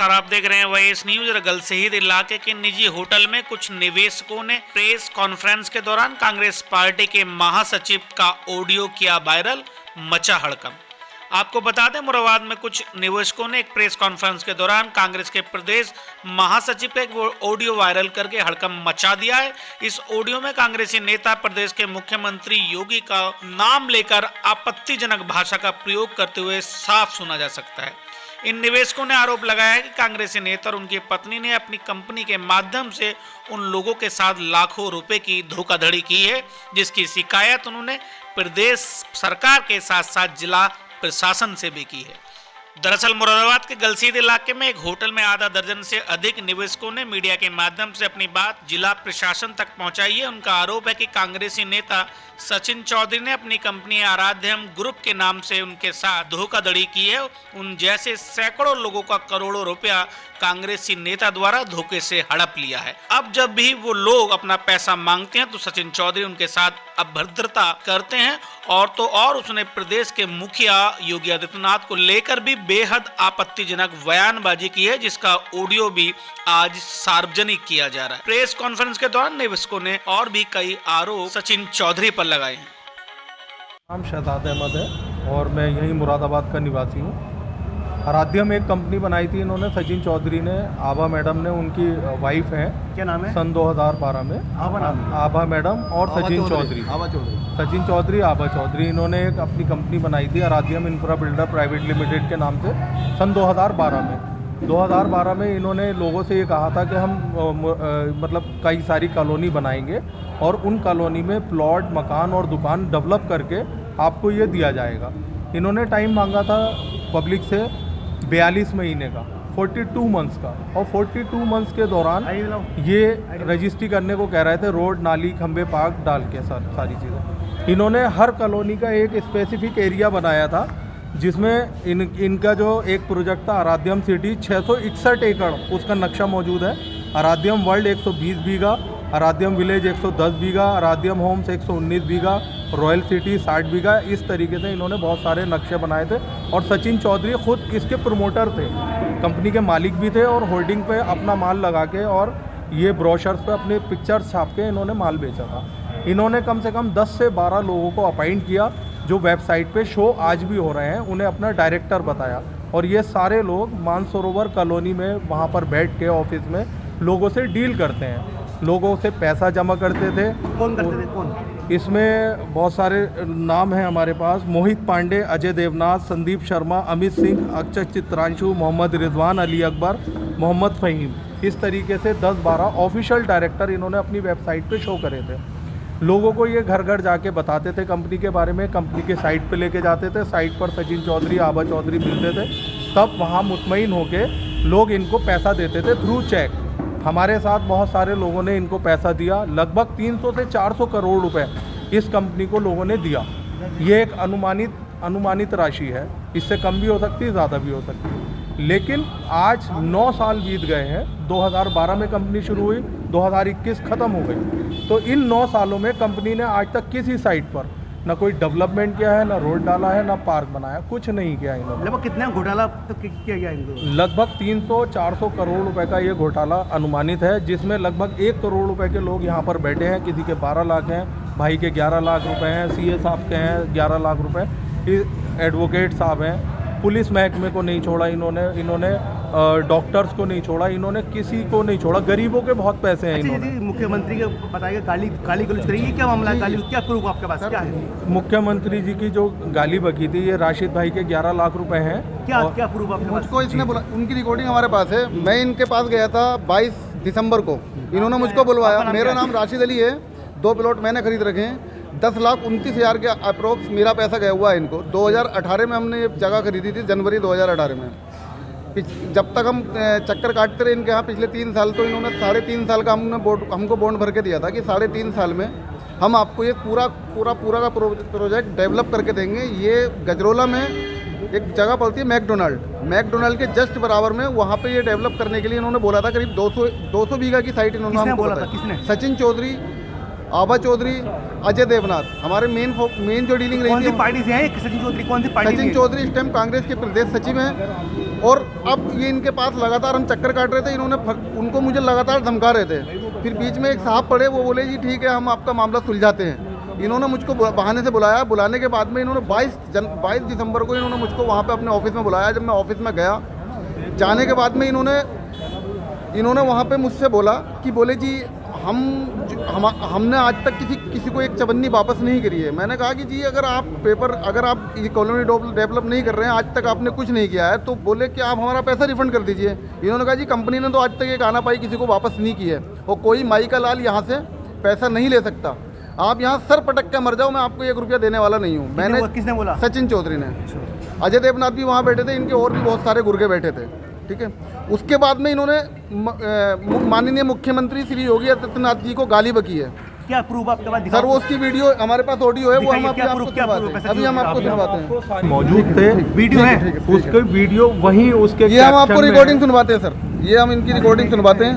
नमस्कार, आप देख रहे हैं वैस न्यूज। रगल शहीद इलाके के निजी होटल में कुछ निवेशकों ने प्रेस कॉन्फ्रेंस के दौरान कांग्रेस पार्टी के महासचिव का ऑडियो किया वायरल, मचा हड़कंप। आपको बता दें, मुरादाबाद में कुछ निवेशकों ने एक प्रेस कॉन्फ्रेंस के दौरान कांग्रेस के प्रदेश महासचिव का एक ऑडियो वायरल करके हड़कंप मचा दिया है। इस ऑडियो में कांग्रेसी नेता प्रदेश के मुख्यमंत्री योगी का नाम लेकर आपत्तिजनक भाषा का प्रयोग करते हुए साफ सुना जा सकता है। इन निवेशकों ने आरोप लगाया है कि कांग्रेसी नेता और उनकी पत्नी ने अपनी कंपनी के माध्यम से उन लोगों के साथ लाखों रुपए की धोखाधड़ी की है, जिसकी शिकायत उन्होंने प्रदेश सरकार के साथ साथ जिला प्रशासन से भी की है। दरअसल मुरादाबाद के गलसीद इलाके में एक होटल में आधा दर्जन से अधिक निवेशकों ने मीडिया के माध्यम से अपनी बात जिला प्रशासन तक पहुंचाई है। उनका आरोप है कि कांग्रेसी नेता सचिन चौधरी ने अपनी कंपनी आराध्यम ग्रुप के नाम से उनके साथ धोखाधड़ी की है। उन जैसे सैकड़ों लोगों का करोड़ों रुपया कांग्रेसी नेता द्वारा धोखे से हड़प लिया है। अब जब भी वो लोग अपना पैसा मांगते हैं तो सचिन चौधरी उनके साथ अभद्रता करते हैं और उसने प्रदेश के मुखिया योगी आदित्यनाथ को लेकर भी बेहद आपत्तिजनक बयानबाजी की है, जिसका ऑडियो भी आज सार्वजनिक किया जा रहा है। प्रेस कॉन्फ्रेंस के दौरान निवेशकों ने और भी कई आरोप सचिन चौधरी पर लगाए हैं। नाम शहजाद अहमद है और मैं यहीं मुरादाबाद का निवासी हूँ। आराध्यम एक कंपनी बनाई थी इन्होंने, सचिन चौधरी ने, आभा मैडम ने, उनकी वाइफ है। क्या नाम है? सन 2012 में आभा मैडम और सचिन चौधरी, सचिन चौधरी, आभा चौधरी, इन्होंने एक अपनी कंपनी बनाई थी आराध्यम इंफ्रा बिल्डर प्राइवेट लिमिटेड के नाम से सन 2012 में। 2012 में इन्होंने लोगों से ये कहा था कि हम मतलब कई सारी कॉलोनी बनाएंगे और उन कॉलोनी में प्लॉट, मकान और दुकान डेवलप करके आपको ये दिया जाएगा। इन्होंने टाइम मांगा था पब्लिक से 42 महीने का, 42 मंथ्स का, और 42 मंथ्स के दौरान ये रजिस्ट्री करने को कह रहे थे, रोड, नाली, खंबे, पार्क डाल के सारी चीज़ें। इन्होंने हर कॉलोनी का एक स्पेसिफिक एरिया बनाया था, जिसमें इनका जो एक प्रोजेक्ट था आराध्यम सिटी 661 एकड़, उसका नक्शा मौजूद है। आराध्यम वर्ल्ड 120 बीघा, आराध्यम विलेज 110 बीघा, आराध्यम होम्स 119 बीघा, रॉयल सिटी 60 बीघा। इस तरीके से इन्होंने बहुत सारे नक्शे बनाए थे और सचिन चौधरी खुद इसके प्रमोटर थे, कंपनी के मालिक भी थे, और होर्डिंग पे अपना माल लगा के और ये ब्रोशर्स पे अपने पिक्चर्स छाप के इन्होंने माल बेचा था। इन्होंने कम से कम 10 से 12 लोगों को अपॉइंट किया, जो वेबसाइट पे शो आज भी हो रहे हैं, उन्हें अपना डायरेक्टर बताया, और ये सारे लोग मानसरोवर कॉलोनी में वहाँ पर बैठ के ऑफिस में लोगों से डील करते हैं, लोगों से पैसा जमा करते थे। कौन करते थे? कौन? इसमें बहुत सारे नाम हैं हमारे पास: मोहित पांडे, अजय देवनाथ, संदीप शर्मा, अमित सिंह, अक्षय चित्रांशु, मोहम्मद रिजवान, अली अकबर, मोहम्मद फ़हीम। इस तरीके से 10-12 ऑफिशियल डायरेक्टर इन्होंने अपनी वेबसाइट पे शो करे थे। लोगों को ये घर घर जाके बताते थे कंपनी के बारे में, कंपनी के साइट पे लेके जाते थे, साइट पर सचिन चौधरी, आभा चौधरी मिलते थे, तब वहाँ मुतमईन होके लोग इनको पैसा देते थे थ्रू चेक। हमारे साथ बहुत सारे लोगों ने इनको पैसा दिया, लगभग 300 से 400 करोड़ रुपए इस कंपनी को लोगों ने दिया। ये एक अनुमानित राशि है, इससे कम भी हो सकती है, ज़्यादा भी हो सकती है। लेकिन आज 9 साल बीत गए हैं, 2012 में कंपनी शुरू हुई, 2021 ख़त्म हो गई। तो इन 9 सालों में कंपनी ने आज तक किसी साइट पर ना कोई डेवलपमेंट किया है, ना रोड डाला है, ना पार्क बनाया, कुछ नहीं किया इन्होंने। लगभग कितना घोटाला तो किया गया इनको? लगभग 300-400 करोड़ रुपए का ये घोटाला अनुमानित है, जिसमें लगभग 1 करोड़ रुपए के लोग यहाँ पर बैठे हैं। किसी के 12 लाख हैं, भाई के 11 लाख रुपए हैं, सीए साहब के हैं 11 लाख रुपए, एडवोकेट साहब हैं, पुलिस महकमे को नहीं छोड़ा इन्होंने डॉक्टर्स को नहीं छोड़ा, इन्होंने किसी को नहीं छोड़ा। गरीबों के बहुत पैसे हैं इन्होंने। मुख्यमंत्री को बताइए, गाली गलौज करेंगे, क्या मामला है? गाली, क्या प्रूफ आपके पास क्या है? मुख्यमंत्री जी की जो गाली बकी थी, ये राशिद भाई के 11 लाख रुपए हैं। क्या प्रूफ आपके पास? मुझको इसने बोला, उनकी रिकॉर्डिंग हमारे पास है। मैं इनके पास गया था 22 दिसंबर को, इन्होंने मुझको बुलवाया। मेरा नाम राशिद अली है, 2 प्लॉट मैंने खरीद रखे हैं, 10,29,000 के अप्रोक्स मेरा पैसा गया हुआ है इनको। 2018 में हमने ये जगह खरीदी थी, जनवरी 2018 में। जब तक हम चक्कर काटते रहे इनके यहाँ पिछले 3 साल, तो इन्होंने 3.5 साल का हमको बॉन्ड भर के दिया था कि 3.5 साल में हम आपको ये पूरा का प्रोजेक्ट डेवलप करके देंगे। ये गजरोला में एक जगह पड़ती है मैकडोनाल्ड के जस्ट बराबर में, वहाँ पे ये डेवलप करने के लिए इन्होंने बोला था। करीब 200 बीघा की साइट इन्होंने हमको बोला था। किसने? सचिन चौधरी, आभा चौधरी, अजय देवनाथ, हमारे मेन जो डीलिंग रही थी। कौन सी पार्टी से है सचिन चौधरी? कौन सी पार्टी? सचिन चौधरी इस टाइम कांग्रेस के प्रदेश सचिव हैं और अब ये इनके पास लगातार हम चक्कर काट रहे थे, उनको मुझे लगातार धमका रहे थे। फिर बीच में एक साहब पड़े, वो बोले जी ठीक है हम आपका मामला सुलझाते हैं। इन्होंने मुझको बहाने से बुलाया, बुलाने के बाद में इन्होंने 22 दिसंबर को इन्होंने मुझको वहाँ पे अपने ऑफिस में बुलाया। जब मैं ऑफिस में गया, जाने के बाद में इन्होंने वहाँ पे मुझसे बोला कि बोले जी हमने आज तक किसी को एक चवन्नी वापस नहीं करी है। मैंने कहा कि जी अगर आप ये कॉलोनी डेवलप नहीं कर रहे हैं, आज तक आपने कुछ नहीं किया है, तो बोले कि आप हमारा पैसा रिफंड कर दीजिए। इन्होंने कहा जी कंपनी ने तो आज तक एक आना पाई किसी को वापस नहीं की है, और कोई माई का लाल यहाँ से पैसा नहीं ले सकता। आप यहाँ सर पटक के मर जाओ, मैं आपको 1 रुपया देने वाला नहीं हूँ। किसने बोला? सचिन चौधरी ने। अजय देवनाथ भी वहाँ बैठे थे, इनके और भी बहुत सारे गुर्गे बैठे थे, ठीक है। उसके बाद में इन्होंने माननीय मुख्यमंत्री श्री योगी आदित्यनाथ जी को गाली बकी है। क्या प्रूफ आपके पास? सर वो उसकी वीडियो हमारे पास ऑडियो है, वो हम अभी हम आपको सुनवाते हैं। मौजूद थे, वीडियो है उसके, वीडियो वहीं उसके, ये हम आपको रिकॉर्डिंग सुनवाते हैं सर, ये हम इनकी रिकॉर्डिंग सुनवाते हैं।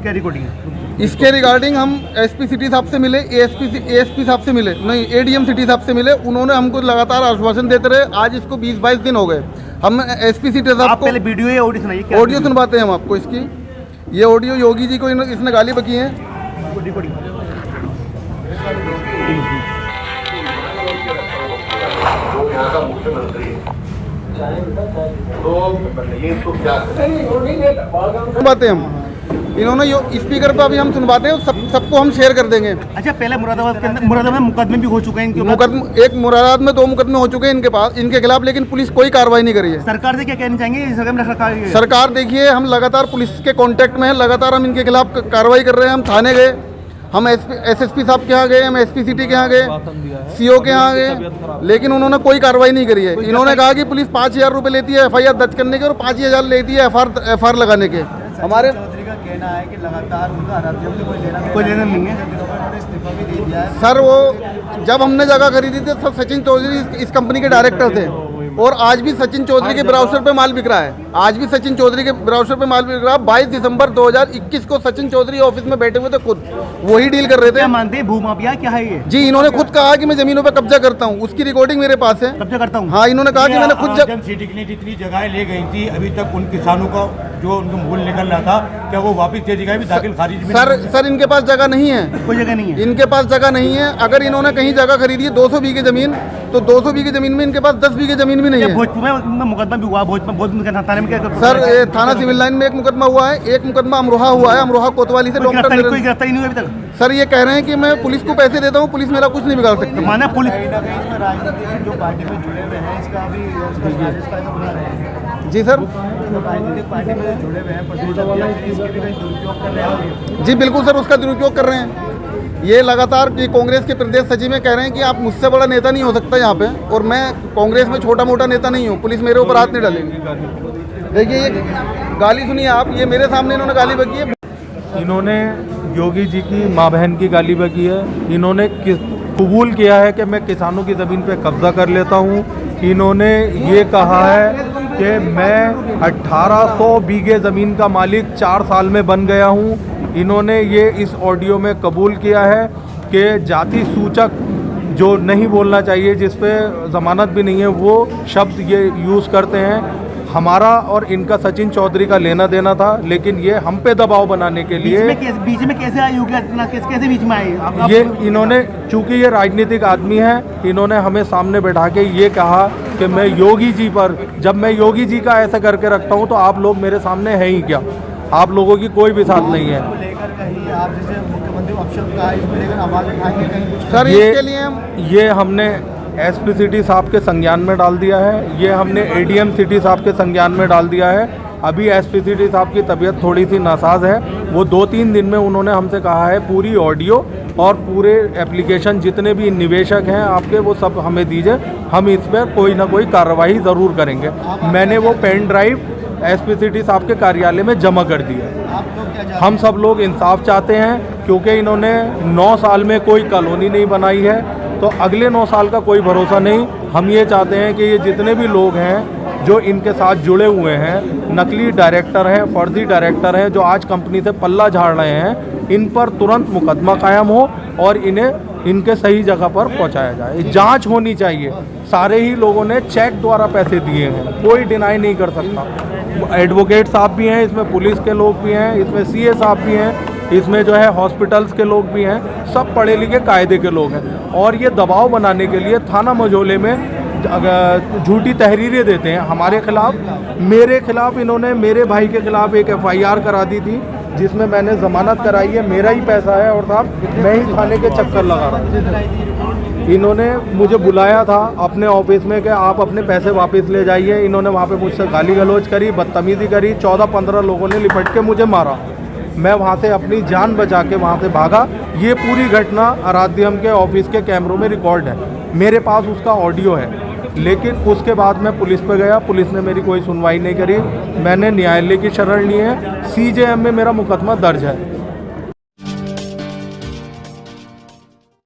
क्या रिकॉर्डिंग है? इसके रिगार्डिंग हम एसपी सिटी साहब से मिले, एएसपी साहब से मिले, नहीं एडीएम सिटी साहब से मिले। उन्होंने हमको लगातार आश्वासन देते रहे। आज इसको 20-22 दिन हो गए। हम एसपी सिटी साहब को पहले वीडियो या ऑडियो सुनाइए। ऑडियो सुनवाते हैं हम आपको इसकी। ये ऑडियो योगी जी को इसने गाली बकी है। सुनवाते हैं हम, इन्होंने स्पीकर पे अभी हम सुनवाते हैं, सबको हम शेयर कर देंगे। अच्छा, पहले मुरादाबाद के अंदर में मुकदमे भी हो चुके हैं इनके ऊपर। एक मुरादाबाद में 2 मुकदमे हो चुके हैं इनके खिलाफ, लेकिन पुलिस कोई कार्रवाई नहीं करी है। सरकार से क्या कहना चाहेंगे? सरकार देखिए, हम लगातार पुलिस के कांटेक्ट में हैं, लगातार हम इनके खिलाफ कार्रवाई कर रहे हैं। हम थाने गए, हम एसएसपी साहब के यहाँ गए, हम एसपी सिटी के यहाँ गए, सीओ के यहाँ गए, लेकिन उन्होंने कोई कार्रवाई नहीं करी है। इन्होंने कहा कि पुलिस 5000 रुपये लेती है एफआईआर दर्ज करने के, और 5000 लेती है एफआईआर लगाने के। हमारे कहना है कि लगातार उनका आराध्यों से कोई लेना नहीं है। इस्तीफा भी दे दिया है सर। वो जब हमने जगह खरीदी थी तब सचिन चौधरी इस कंपनी के डायरेक्टर थे, और आज भी सचिन चौधरी के ब्राउजर पे माल बिक रहा है। आज भी सचिन चौधरी के ब्राउजर पे माल बिक रहा है। 22 दिसंबर 2021 को सचिन चौधरी ऑफिस में बैठे हुए थे, खुद वही डील कर रहे थे। क्या मानते हैं भूमाफिया क्या है ये? जी, इन्होंने खुद कहा कि मैं जमीनों पे कब्जा करता हूँ, उसकी रिकॉर्डिंग मेरे पास है। कब्जा करता हूँ? हाँ, इन्होंने कहा कि मैंने खुद सिटी की जितनी जगह ले गई थी अभी तक उन किसानों का जो उनको मूल निकल रहा था, क्या वो वापस दे दी गई? दाखिल खारिज में सर इनके पास जगह नहीं है, कोई जगह नहीं है इनके पास जगह नहीं है। अगर इन्होंने कहीं जगह खरीदी है 200 बीघे जमीन, तो 200 बीघे जमीन में इनके पास 10 बीघे जमीन भी नहीं है। भोजपुर में मुकदमा भी हुआ, भोजपुर थाने में क्या? सर थाना सिविल लाइन में एक मुकदमा हुआ है, एक मुकदमा अमरोहा हुआ है, अमरोहा कोतवाली से कोई गिरफ्तारी नहीं हुई अभी तक। सर ये कह रहे हैं कि मैं पुलिस को पैसे देता हूँ, पुलिस मेरा कुछ नहीं बिगाड़ सकती। माना पुलिस राजनीतिक जो पार्टी में जुड़े हुए हैं, इसका भी जी सर, राजनीतिक पार्टी में जुड़े हुए हैं, इसके भी कहीं दुरुपयोग कर रहे हैं। जी बिल्कुल सर, उसका दुरुपयोग कर रहे हैं। ये लगातार कि कांग्रेस के प्रदेश सचिव में कह रहे हैं कि आप मुझसे बड़ा नेता नहीं हो सकता यहाँ पे, और मैं कांग्रेस में छोटा मोटा नेता नहीं हूँ, पुलिस मेरे ऊपर हाथ नहीं डालेगी। देखिए ये गाली सुनिए आप, ये मेरे सामने इन्होंने गाली बकी है। इन्होंने योगी जी की माँ बहन की गाली बकी है। इन्होंने कबूल किया है कि मैं किसानों की ज़मीन पे कब्जा कर लेता हूँ। इन्होंने ये कहा है कि मैं 1800 बीघे ज़मीन का मालिक 4 साल में बन गया हूँ। इन्होंने ये इस ऑडियो में कबूल किया है कि जाति सूचक जो नहीं बोलना चाहिए, जिस पे ज़मानत भी नहीं है, वो शब्द ये यूज़ करते हैं। हमारा और इनका सचिन चौधरी का लेना देना था, लेकिन ये हम पे दबाव बनाने के लिए बीच में कैसे आए योगी आदित्यनाथ? कैसे बीच में आए ये? इन्होंने, चूंकि ये राजनीतिक आदमी है, इन्होंने हमें सामने बैठा के ये कहा कि मैं योगी जी पर, जब मैं योगी जी का ऐसा करके रखता हूँ तो आप लोग मेरे सामने हैं ही क्या? आप लोगों की कोई भी साथ नहीं है। आप जैसे मुख्यमंत्री अपशब्द का इसको लेकर आवाज उठाएंगे कहीं? सर इसके लिए ये हमने एसपी सिटी साहब के संज्ञान में डाल दिया है, ये हमने एडीएम सिटी साहब के संज्ञान में डाल दिया है। अभी एसपी सिटी साहब की तबीयत थोड़ी सी नासाज है, वो 2-3 दिन में उन्होंने हमसे कहा है पूरी ऑडियो और पूरे एप्लीकेशन जितने भी निवेशक हैं आपके, वो सब हमें दीजिए, हम इस पर कोई ना कोई कार्रवाई ज़रूर करेंगे। मैंने वो पेन ड्राइव एसपी सिटी साहब के कार्यालय में जमा कर दी है। हम सब लोग इंसाफ चाहते हैं, क्योंकि इन्होंने 9 साल में कोई कॉलोनी नहीं बनाई है, तो अगले 9 साल का कोई भरोसा नहीं। हम ये चाहते हैं कि ये जितने भी लोग हैं जो इनके साथ जुड़े हुए हैं, नकली डायरेक्टर हैं, फर्जी डायरेक्टर हैं, जो आज कंपनी से पल्ला झाड़ रहे हैं, इन पर तुरंत मुकदमा कायम हो और इन्हें इनके सही जगह पर पहुंचाया जाए। जांच होनी चाहिए। सारे ही लोगों ने चेक द्वारा पैसे दिए हैं, कोई डिनाई नहीं कर सकता। एडवोकेट साहब भी हैं इसमें, पुलिस के लोग भी हैं इसमें, सीए साहब भी हैं इसमें, जो है हॉस्पिटल्स के लोग भी हैं, सब पढ़े लिखे कायदे के लोग हैं। और ये दबाव बनाने के लिए थाना मझोले में झूठी तहरीरें देते हैं हमारे खिलाफ। मेरे खिलाफ इन्होंने मेरे भाई के खिलाफ एक FIR करा दी थी जिसमें मैंने ज़मानत कराई है, मेरा ही पैसा है और साहब मैं ही थाने के चक्कर लगा रहा हूँ। इन्होंने मुझे बुलाया था अपने ऑफिस में कि आप अपने पैसे वापस ले जाइए। इन्होंने वहाँ पे मुझसे गाली गलौज करी, बदतमीज़ी करी, 14-15 लोगों ने लिपट के मुझे मारा। मैं वहाँ से अपनी जान बचा के वहाँ से भागा। ये पूरी घटना आराध्यम के ऑफिस के कैमरों में रिकॉर्ड है, मेरे पास उसका ऑडियो है। लेकिन उसके बाद मैं पुलिस पे गया, पुलिस ने मेरी कोई सुनवाई नहीं करी। मैंने न्यायालय की शरण ली है, CJM में मेरा मुकदमा दर्ज है।